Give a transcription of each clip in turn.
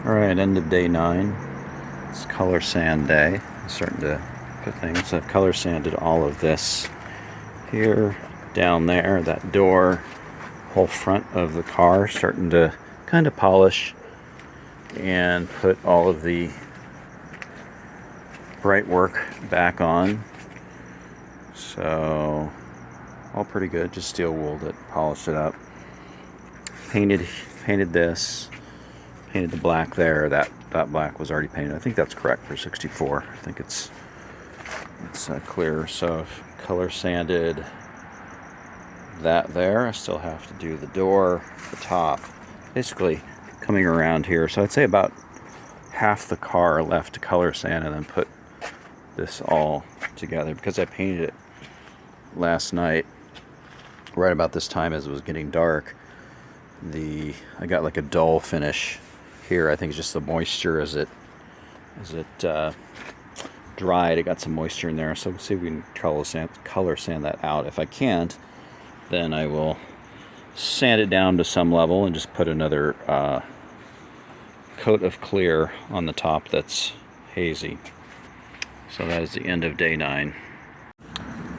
Alright, end of day 9. It's color sand day. I'm starting to put things. I've color sanded all of this here, down there, that door, whole front of the car, starting to kind of polish and put all of the bright work back on. So all pretty good. Just steel wooled it, polished it up, painted this, painted the black there. That black was already painted. I think that's correct for 64. I think it's clear. So I've color sanded that there. I still have to do the door, the top, basically coming around here. So I'd say about half the car left to color sand and then put this all together, because I painted it last night right about this time as it was getting dark. I got like a dull finish here. I think it's just the moisture as it dried. It got some moisture in there, so we'll see if we can color sand that out. If I can't, then I will sand it down to some level and just put another coat of clear on the top that's hazy. So that is the end of day 9.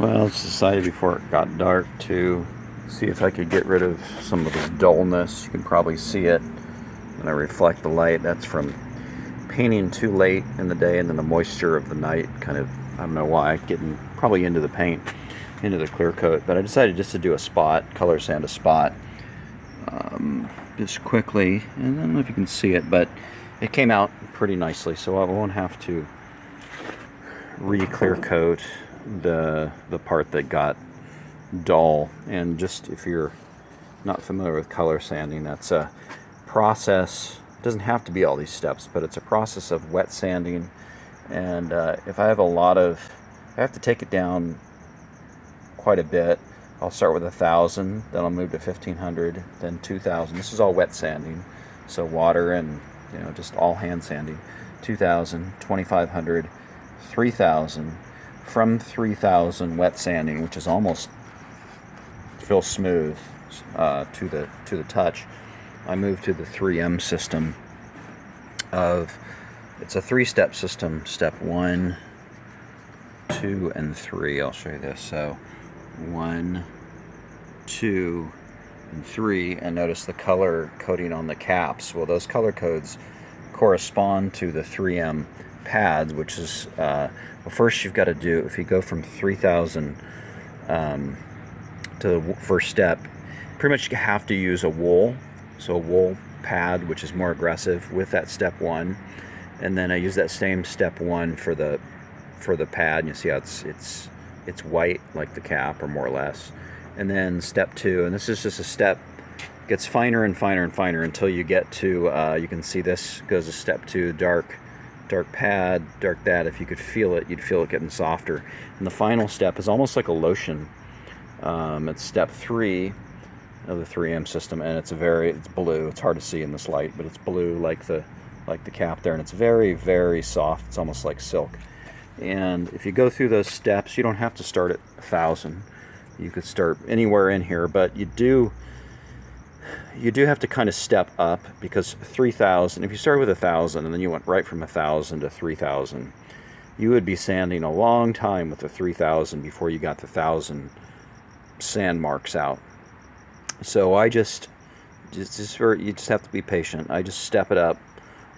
Well, I decided before it got dark to see if I could get rid of some of this dullness. You can probably see it when I reflect the light. That's from painting too late in the day, and then the moisture of the night kind of, I don't know why, getting probably into the paint, into the clear coat. But I decided just to do a spot, color sand a spot, just quickly, and I don't know if you can see it, but it came out pretty nicely, so I won't have to re-clear coat the part that got dull. And just if you're not familiar with color sanding, that's a process. It doesn't have to be all these steps, but it's a process of wet sanding. And if I have I have to take it down quite a bit. I'll start with 1,000, then I'll move to 1,500, then 2,000. This is all wet sanding, so water and just all hand sanding. 2,000, 2,500, 3,000. From 3,000 wet sanding, which is almost feels smooth to the touch, I move to the 3M system. It's a 3-step system. Step 1, 2, and 3. I'll show you this. So 1, 2, and 3, and notice the color coding on the caps. Well, those color codes correspond to the 3M pads, which is well, first you've got to do, if you go from 3,000 to the first step, pretty much you have to use a wool, so a wool pad, which is more aggressive with that step 1, and then I use that same step 1 for the pad, and you see how it's white like the cap, or more or less. And then step 2, and this is just a step, gets finer and finer and finer until you get to you can see this goes to step 2, dark pad, dark that. If you could feel it, you'd feel it getting softer. And the final step is almost like a lotion. It's step 3 of the 3M system, and it's blue. It's hard to see in this light, but it's blue like the cap there, and it's very, very soft. It's almost like silk. And if you go through those steps, you don't have to start at 1,000. You could start anywhere in here, but you do have to kind of step up, because 3,000, if you started with 1,000 and then you went right from 1,000 to 3,000, you would be sanding a long time with the 3,000 before you got the 1,000 sand marks out. So you just have to be patient. I just step it up,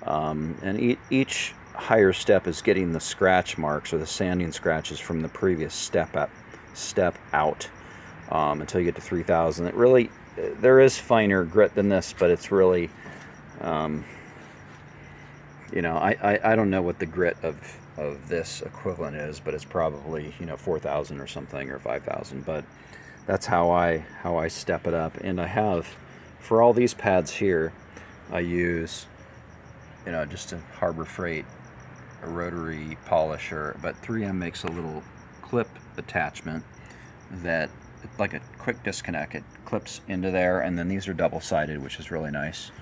and each higher step is getting the scratch marks, or the sanding scratches, from the previous step out, until you get to 3,000. It really, there is finer grit than this, but it's really, I don't know what the grit of this equivalent is, but it's probably 4,000 or something, or 5,000. But that's how I step it up. And I have, for all these pads here, I use just a Harbor Freight, a rotary polisher, but 3M makes a little clip attachment that, like a quick disconnect, it clips into there, and then these are double-sided, which is really nice.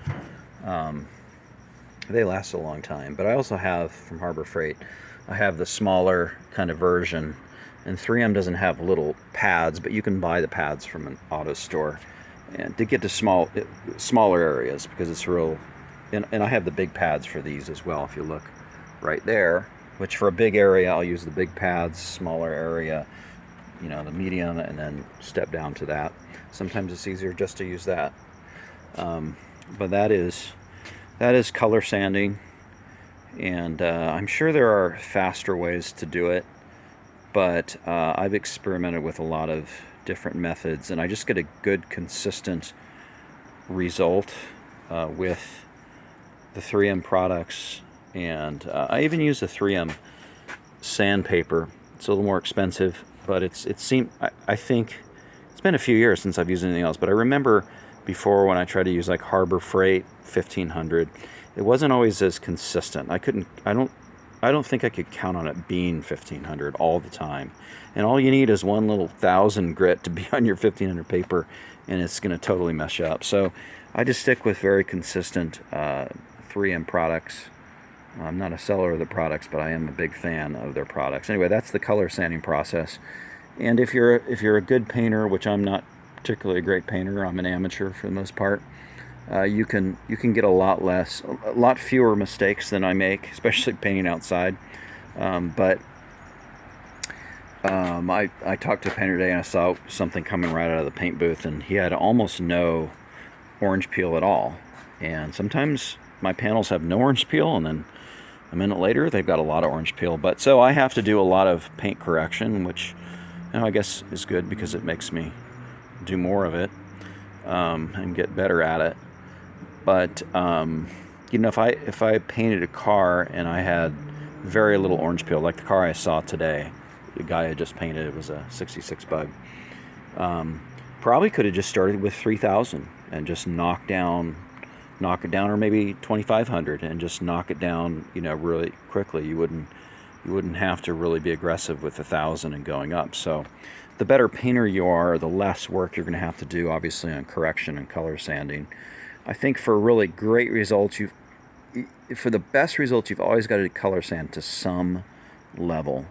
They last a long time. But I also have, from Harbor Freight, I have the smaller kind of version, and 3M doesn't have little pads, but you can buy the pads from an auto store, and to get to smaller areas, because it's real and I have the big pads for these as well. If you look right there, which for a big area, I'll use the big pads, smaller area, you know, the medium, and then step down to that. Sometimes it's easier just to use that. But that is color sanding, and I'm sure there are faster ways to do it, but I've experimented with a lot of different methods, and I just get a good consistent result with the 3M products. And I even use the 3M sandpaper. It's a little more expensive, but I think it's been a few years since I've used anything else, but I remember before when I tried to use like Harbor Freight 1500, it wasn't always as consistent. I don't think I could count on it being 1500 all the time. And all you need is one little 1000 grit to be on your 1500 paper, and it's going to totally mess you up. So I just stick with very consistent 3M products. I'm not a seller of the products, but I am a big fan of their products. Anyway, that's the color sanding process. And if you're a good painter, which I'm not particularly a great painter, I'm an amateur for the most part, you can get a lot fewer mistakes than I make, especially painting outside. But I talked to a painter today, and I saw something coming right out of the paint booth, and he had almost no orange peel at all. And sometimes my panels have no orange peel, and then a minute later they've got a lot of orange peel. But so I have to do a lot of paint correction, which, you know, I guess is good because it makes me do more of it and get better at it. But you know, if I painted a car and I had very little orange peel, like the car I saw today, the guy I just painted, it was a 66 Bug. Probably could have just started with 3000 and just knock it down, or maybe 2500, and just knock it down, you know, really quickly. You wouldn't have to really be aggressive with 1000 and going up. So the better painter you are, the less work you're going to have to do, obviously, on correction and color sanding. I think for really great results, for the best results, you've always got to color sand to some level.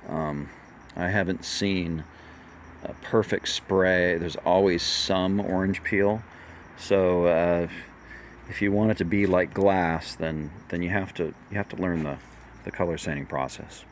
I haven't seen a perfect spray. There's always some orange peel. So if you want it to be like glass, then you have to learn the color sanding process.